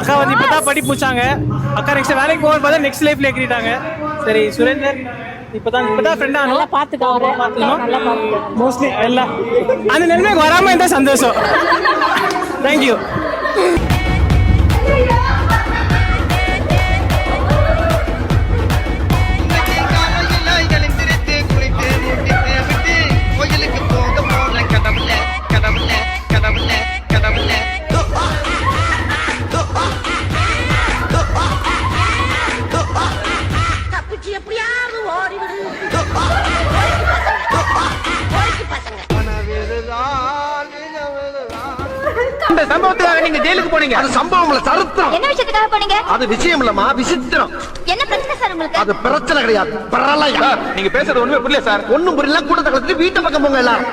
அக்கா வந்து இப்பதான் படிப்பு முடிச்சாங்க. அக்கா நெக்ஸ்ட் வேலைக்கு போக பார்த்தா நெக்ஸ்ட் லைஃப்ல ஏறிட்டாங்க. சரி சுரேந்தர் இப்பதான் ஃப்ரெண்ட் ஆனோம். நல்லா பாத்துக்கோ. மோஸ்ட்லி எல்லாம் அந்த நிலைமைக்கு வராம இருந்தா சந்தோஷம். தேங்க்யூ. இந்த சம்பவத்துக்காக நீங்க ஜெயிலுக்கு போனீங்க. அது சம்பவம் இல்ல, சரித்திரம். என்ன விஷயத்துக்காக போனீங்க? அது விஷயம் இல்லம்மா, விசித்திரம். என்ன பிரச்சனை சார் உங்களுக்கு? அது பிரச்சனை கிடையாது, பிரளயம். நீங்க பேசுறது ஒண்ணுமே புரியல சார். ஒண்ணும் புரியல, கூட்டத்தை கலந்துட்டு வீட்டு பக்கம் போங்க எல்லாரும்.